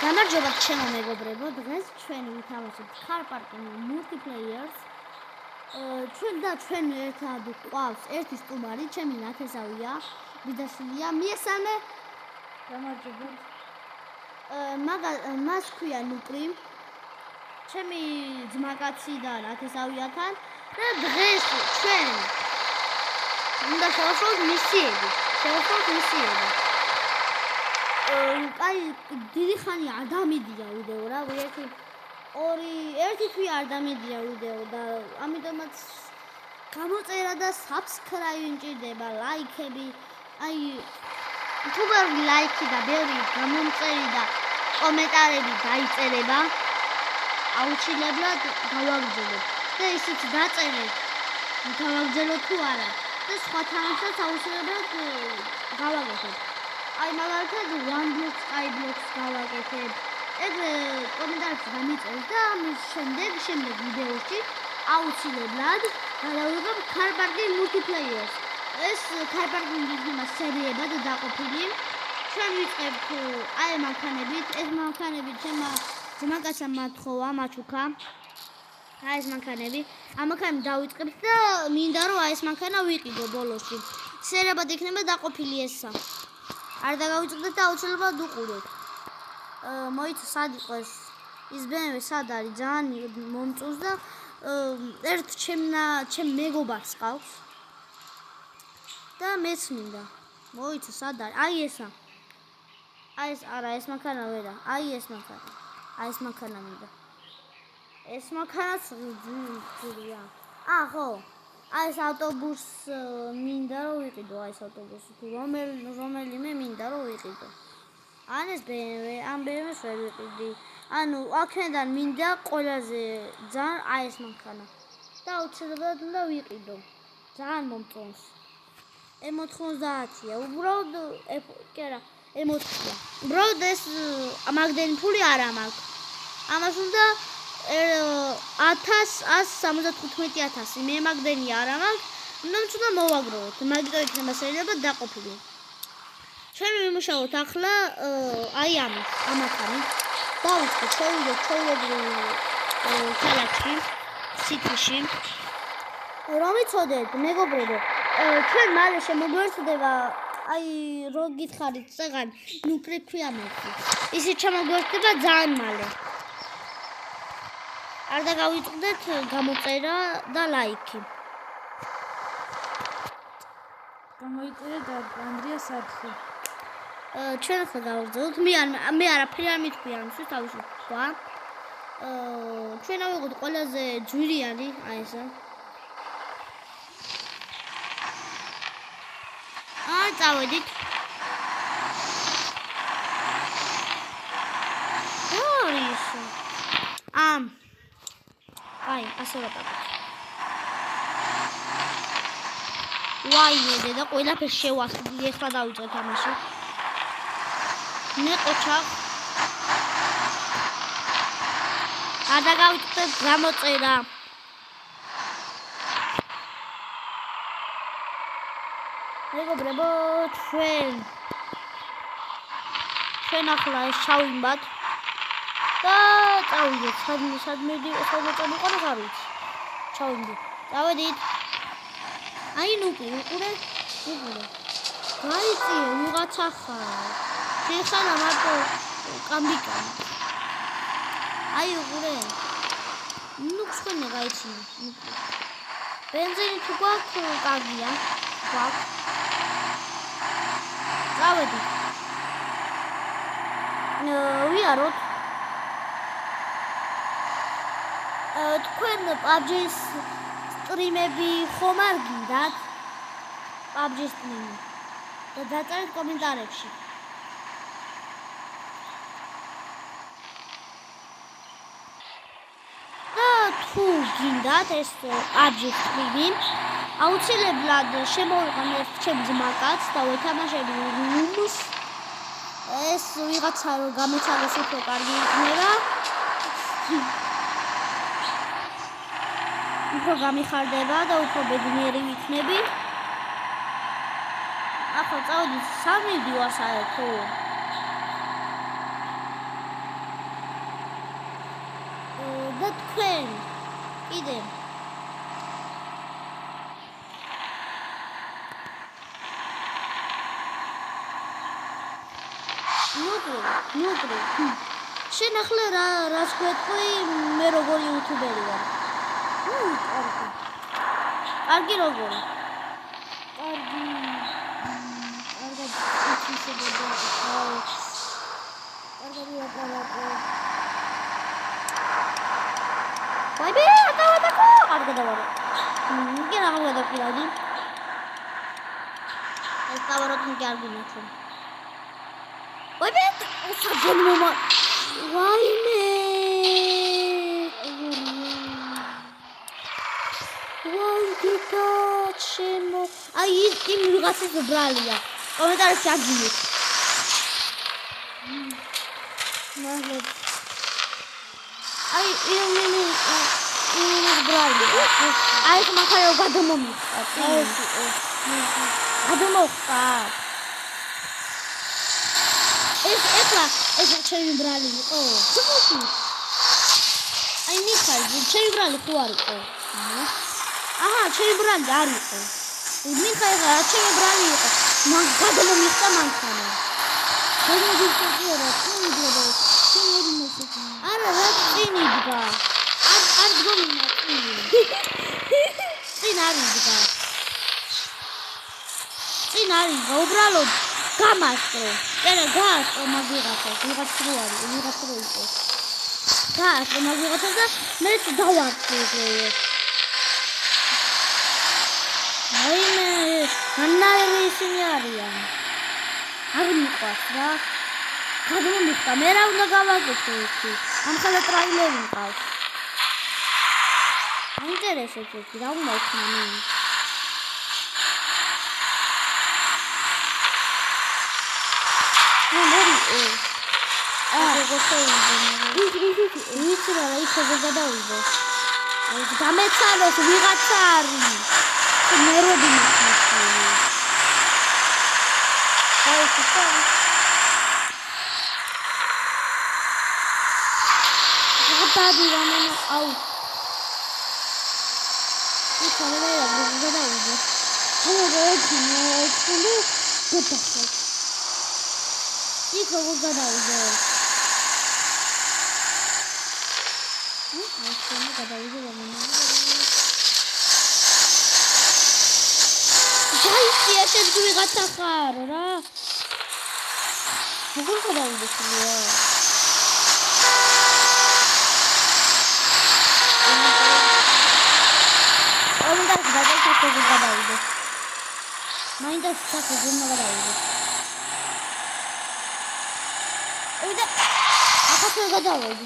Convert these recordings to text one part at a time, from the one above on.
გამარჯობა ჩემო მეგობრებო, დღეს ჩვენ ვითამაშებთ Car Parking Multiplayers. ჩვენ ერთად გვყავს ერთი სტუმარი, ჩემი ნათესავია, ბიძაშვილია, მიესალმე. გამარჯობა. მას ქვია ნუკრი. ჩემი ძმაკაცი და ნათესავიათან და დღეს ჩვენ უნდა შევასრულოთ მისიები. აი, დიდი ხანი არ დამედია ვიდეო რა, ერთი თვე არ დამედია ვიდეო და ამიტომაც გამოწერა და subscribe მჭირდება, ლაიქები, აი თუ ბევრი ლაიქი და ბევრი გამომწერი და კომენტარები დაიწერება, აუცილებლად გავაგრძელებ და ისიც დაწერეთ, გავაგრძელოთ თუ არა და სხვა თანხმსაც აუცილებლად გავაკეთებ. აი მაგალითად OneBlock Skyblock გავაკეთებ. ეგრე კომენტარებში დამიწერეთ და ამის შემდეგ ვიდეოში აუცილებლად გადავიღებ Car Parking Multiplayers. ეს Car Parking Multiplayers სერიებად დაყოფილი. ჩვენ ვიწყებთ აი ამ მანქანებით, ეს მანქანები ჩემმა ძმაკაცმა მათხოვა, მაჩუკა. აი ეს მანქანები, ამ მანქანებს დავიწყებთ და მინდა რომ აი ეს მანქანა ვიყიდო ბოლოსში. სერიებად იქნება დაყოფილი ესა. არ დაგავიწყდეთ და აუცილებლად უყურეთ. მოიცა სად იყო ეს BMW სად არის ძალიან მომწონს და ერთ ჩემ მეგობარს ყავს და მეც მინდა. მოიცა სად არის? აი ესა. აი ეს არა, ეს მანქანა ვერა. აი ეს მანქანა. აი ეს მანქანა მინდა. ეს მანქანაც ძვირია. ხო. აი ეს ავტობუს მინდა რომ ვიყიდო, აი ეს ავტობუსი თუ რომელიმე მინდა რომ ვიყიდო. ან ეს BMW, ან BMW-ს ვერ ვიყიდი. ანუ აქედან მინდა ყველაზე ძალიან აი ეს მანქანა. და აუცილებლად უნდა ვიყიდო. ძალიან მომწონს. E90-ია. უბრალოდ კი არა, E4-ია. უბრალოდ ეს მაგდენი ფული არ მაქვს. ამას უნდა 175,000 მე მაგდენი არ მაქვს, ნომც უნდა მოვაგროვოთ, მაგიტო იქნება შეიძლება დაყოფილი. ჩვენ ვიმუშაოთ ახლა აი ამათანი. დავიწყოთ ჩვეულებრივ ქალაქში, სიტიში. რომ იცოდეთ, მეგობრებო, ჩვენ მალე შემოგვერთდება აი რო გითხარით წეგან ნუკრი ქვია მეკი. ისიც შემოგვერთდება ძალიან მალე. არ დაგავიწყდეთ გამოწერა და ლაიქი. გამოიწერე და ანდრია სათხე. ჩვენ ახლა გავაგრძელოთ. მე არაფერი არ მithქვია ამისთვის თავისი თქვა. ჩვენ ავიღოთ ყველაზე ძვირიანი, აი ესა. წავედით. ორის. აი, ასე ვატარებთ. ვაიმე და ყველაფერს შევასრულე, ახლა დავიწყეთ ამაში. მე ყოჩა. არ დაგავიწყდეთ გამოწერა. მეგობრებო, ჩვენ ახლა ეს ჩავიმბათ. და წავიდეთ, სადმე წამოყარა არ ვიცი. ჩავიდეთ. წავედით. აი ნუკრი, უყურე. გაიწიე, ვიღაცა ხარ. შეხანა მარტო კამბიკა. აი უყურე. ნუქს ხომ გაიწიე, ნუკრი. ბენზინი თუ გვაქვს, კარგია. გვაქვს. წავედით. ვიაროთ. თქვენ PUBG-ს სტრიმები ხომ არ გინდათ? PUBG-ს სტრიმი. და დაწერეთ კომენტარებში. და თუ გინდათ ეს PUBG-ს სტრიმი, აუცილებლად შემოვიყვანეთ ჩემ ძმაკაც და ვეთამაშები რუმს. ეს ვიღაცა რომ გამეცადოს უფრო კარგი იქნება. უფრო გამიხარდება და უფრო ბედნიერი ვიქნები. ახლა წავედით 3 ვიდეო საერთო. არა თქვენ. კიდე. ნუგრი. შენ ახლა რას გვეტყვი მე როგორი იუთუბერი ვარ? კარგი. კარგი როგორი? კარგად ისებოდა. კარგად ვიყავ. ვაიბე, ატავატაკო! კარგად დავარო. კი რა გავდაკვირდი? ეს დავაროთ მე არ გინახო. ვაიბე, საბოლოო მომა. ვაიმე! ვაიგიტა ჩემო. აი ის იმ ვიღაცას ბრალია. კომენტარებში აგიეთ. მაგეთ. აი იმ ბრალია. აი მაგაიო გადმომიხდა. გადმოხდა. ეს ჩემი ბრალი იყო. ცოტა. აი მიხაი, ჩემი ბრალი ხო არ იყო? აჰა, ჩემი ბრალი არ იყო. მიხაი რა ჩემი ბრალი იყო. მან გადმომიხდა მანქანა. გადმოგიწევდა, თუ მიდოდა. შენ ვერ მოსექნა. არა, რა წინი დგა. არ დგომინა წინი. წინ არ იდგა. წინ არ იდგა, უბრალოდ გამასწრო. წერა გაასწრო მაგიღაცას, ვიღაც რო არის, ვიღაც რო იყო. გაასწრო მაგიღაცას და მეც დავარწმუნე. აიმე, ანარი ისინი არიან. არ მიყვარს რა. გადმომიხდა, მე რა უნდა გავაკეთო εκεί. ამ ხელა ტრაილერი მყავს. აინტერესებს εκεί, რა უნდა იქნა მე. ვიცი რა იქ გადავიდე. გამეცალოს ვიღაცა არის. მე როდი მახსოვს. აი ხა. გადადი რამენა აუ. იქ გადავიდე. იქ როგორ გადავიდე? აი გადავიდე რამენა. გაიწია შენ ვიღაცა ხარ რა. როგორ გადავიდე სულია? გადავიდე. მაინდა სახე ზონა გადავიდე. და ახლა გადავიდე.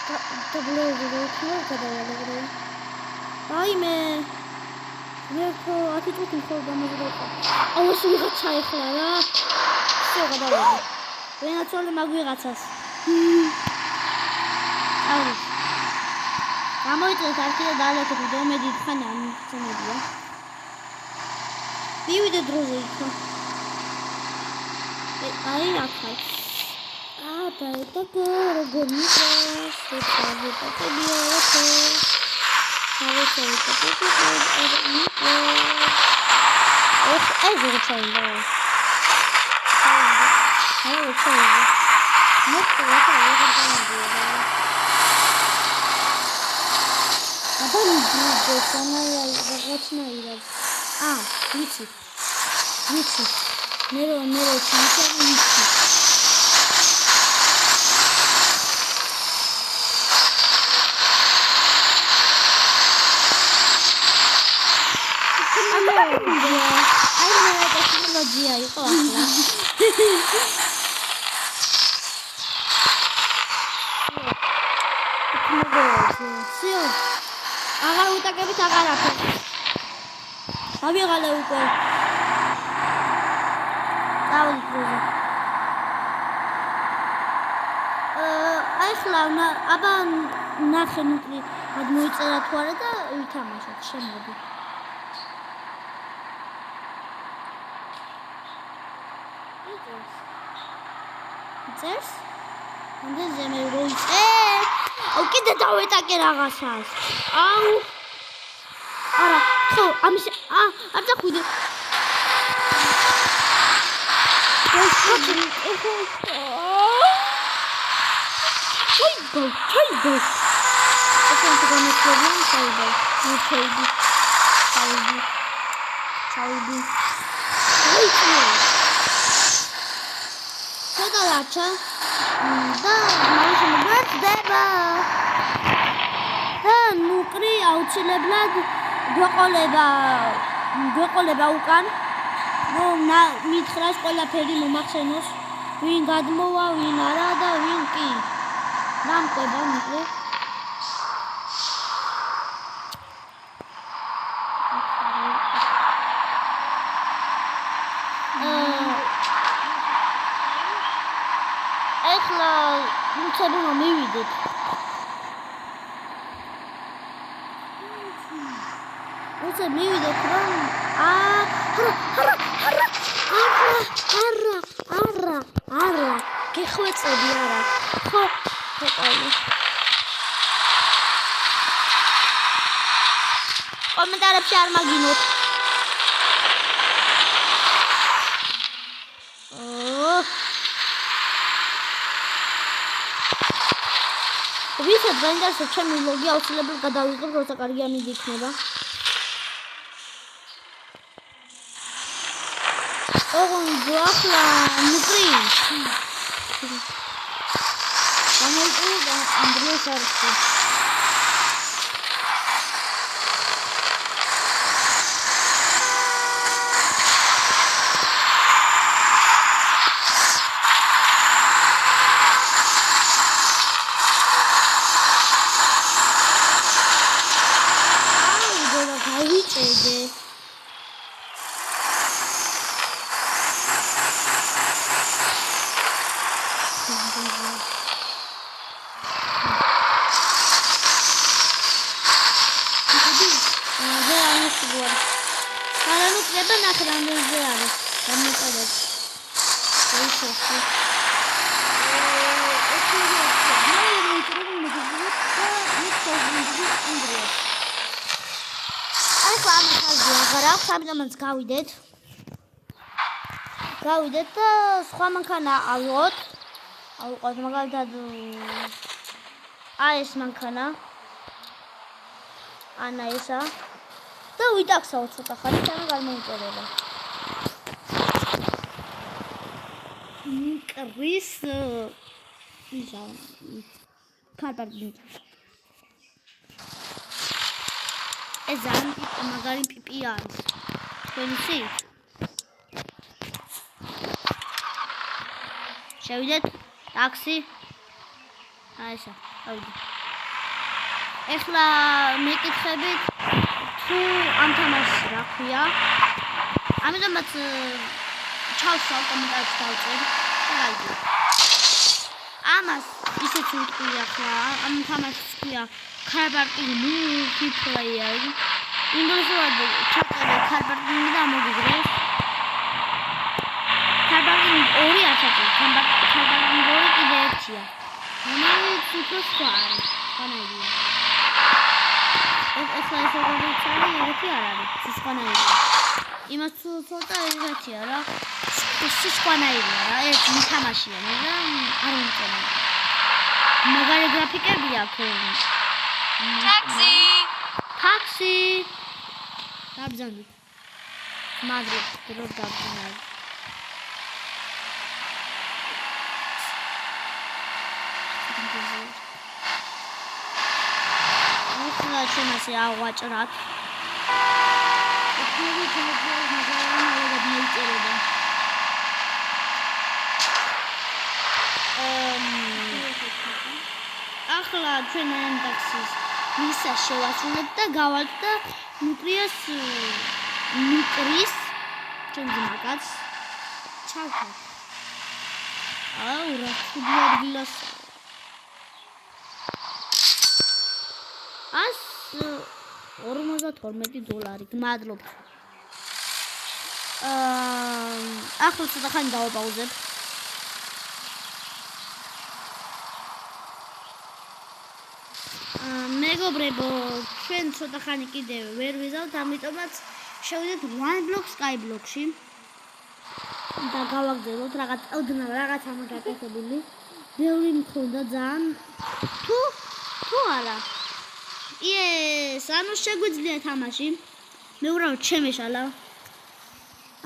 დაბლოები რო იქნება გადავალებრო. აი მე მერქო 10 წუთი ხო დამაზრდა. აუ ეს ვიღაცა ეხლა რა. всё გადავედი. ვენაცოლე მაგ ვიღაცას. აუ. გამოიწევთ არქი და დაალექეთ დომედი ხან ამ წამებია. მივიდე დროზე იქა. აი ახლა. აბა და როგორ მიყავს, შეწავე და კებიარო. ტექნოლოგია იყო ახლა. всё. აღარ უტაკებით აღარაფერ. ავიღალე უკვე. დავიქროზე. ახლა აბა ნახე ნუკლი გადმოიწერა თუ არა და ვითამაშოთ შემოდი. წერს? ამდე ზემე როიწე. აუ კიდე დავეტაკე რაღაცას. აუ. არა, ხო, ამის არ დახვიდე. ჩაიგო. ესენ თქვენ ჩაიგო. ჩაიგო. გადალაჩა და მაინც დება და ნუკრი აუცილებლად გვეყოლება უკან მითხრას ყველაფერი მომახსენოს ვინ გადმოვა ვინ არა და ვინ კი დამყვება ნუკრი ახლა უცებ მივიდეთ. უცებ მივიდეთ რომ არა გეხვეწები არა ხო ხოყალი კომენტარებში არ მაგინოთ ვისაც გაინტერესებს ჩემი ვლოგი აუცილებლად გადავიღებ, როცა კარგი ამინდი იქნება. ოღონდ ახლა ნუკრი. გამოიწვია ანდრიას არხი. სამწამს გავიდეთ და სხვა მანქანა ავიღოთ მაგალითად ეს მანქანა ანა ესა და ვიტაქსავთ ცოტა ხანი თან გამოიწერება ნიკრის ისა კარტი ეს მაგარი პიპი არის თქვენი შევიდეთ ტაქსი აი ესა ავიდეთ ეხლა მეკითხებით თუ ამ თამაშს რა ქვია. ამიტომაც ჩავსვავ კომენტარში დავწერ და გაიგე. ამას ისეც ვიტყვი ახლა ამ თამაშს ქვია Carparking multiplayer. ინგლისურად ჩაწერე Carparking და მოგიგრეს. Carparking 2 ასაკი, Carparking 2 კიდე ერთია. რომელიც უფრო სხვა არის, სხვანაირია. ეხლა ეს როგორიცარი ერთი არ არის, სხვანაირია. იმას ცოტა ერთია რა. სხვანაირია რა, ეს თამაშია, მაგრამ არ უმწონა. მაგარი გრაფიკები აქვს. Taxi. Dabzandით. მაგრამ დრო dabzანალ. ახლა ჩვენ ასე აღვაჭრათ. ეს თვითონ მაგალითად მეიწერება. ახლა ჩვენ ამ ტაქსის ვისა შევასრულებთ და გავალთ და ნუკრიას ჩვენ ძმაკაც ჩავხართ. აუ რა ხუდი ადგილას 152 დოლარი. მადლობთ. ახლა ცოტა ხანი დავაპაუზებ. მეგობრებო, ჩვენ ცოტა ხანი კიდევ ვერ ვიზავთ, ამიტომაც შევიდეთ OneBlock Skyblock-ში და გავაგზავნოთ რაღაცა მოგაკეთებული. ბევრი მქონდა ძალიან. თუ არა. იეს, ანუ შეგვიძლია თამაში. მე უბრალოდ შემეშალა.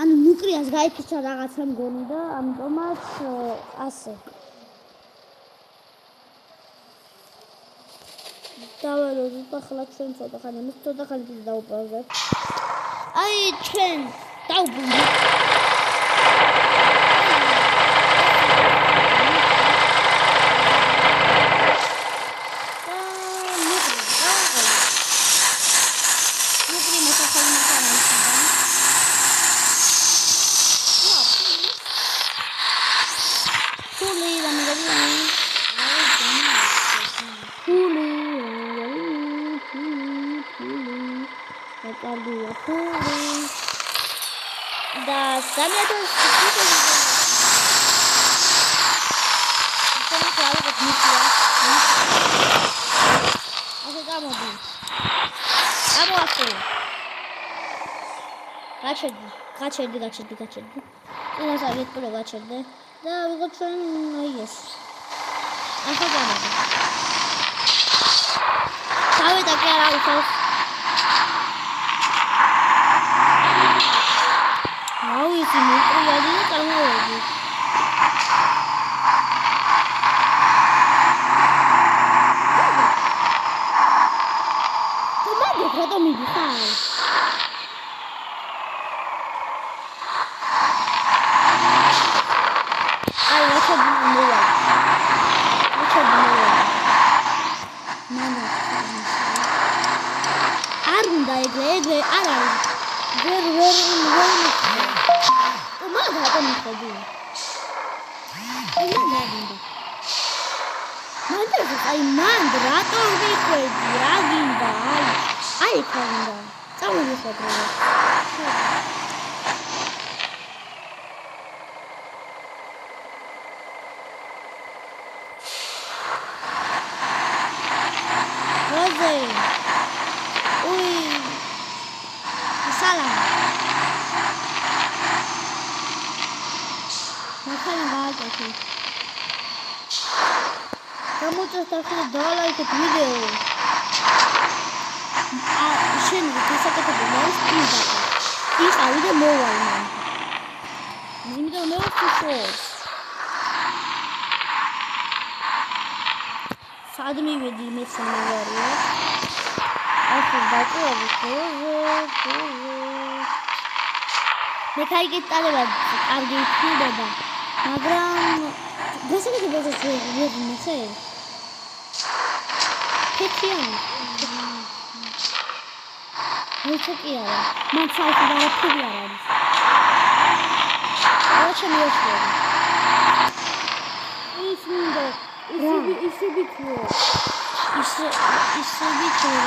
ანუ ნუკრიას გაიფიცა რაღაცა მგონი და ამიტომაც ასე. დავალოთ ახლა ჩვენ ცოტა ხანი კიდე დავუპაუზეთ. აი ჩვენ დავბრუნდით. და სამედოს გაჩერდი. იმას არ ვიტყვი რომ გაჩერდე და ვიღოთ ჩვენ ეს. ახლა გამოვიდა. დავიდა კი არა უთავს. აუ ის ნუკრია და წარმოვიდი. თუმცა რატომ მიდიხარ? აი რა მოვა. არ უნდა ეგრე არ არის. ვერ რატომ მიხვდი? მან რატომ მიხვდი? რა გინდა? აი ხანდა. წავიდეთ. Გამოწესდა დალაიქეთ ვიდეო. შენ გასაკეთებელი არის პიზა. ის ავიდა მოვალ მან. იმიტომ მე ვთხოვს. სად მივედი მე სამავარია. ახლა დაკვირვები მე გაიგეტარება კარგი იქნება, მაგრამ გასაკეთებელს ვერ ნახე. ქეთიან. მეცე კი არა. მან საერთოდ არაფერი არ არის. რა შემიოშვები? ის მინდა ისე ვიქნო. ისე ვიქნო.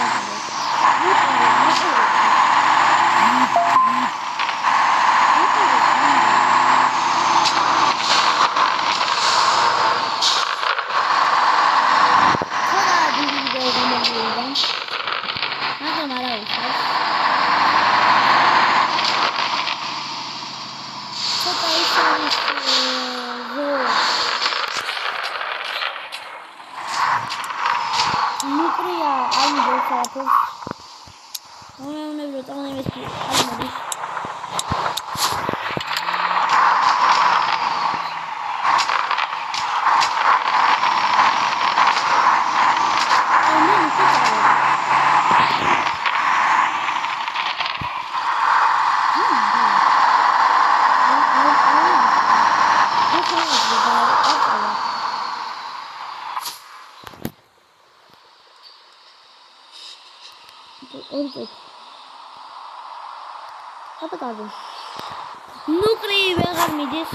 ნუკრი ვეღარ მიდის.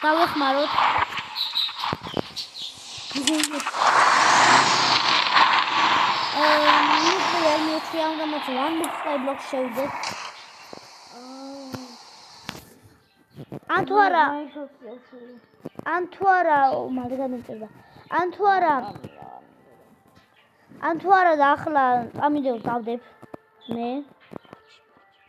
დავეხმაროთ. ნუკრი არ მიეჩვია, უნდა მათ one box sky block შევიდეთ. ან თუ არა მაგრამ მეწერდა. ან თუ არა და ახლა ამინდეოს დავდებ. მე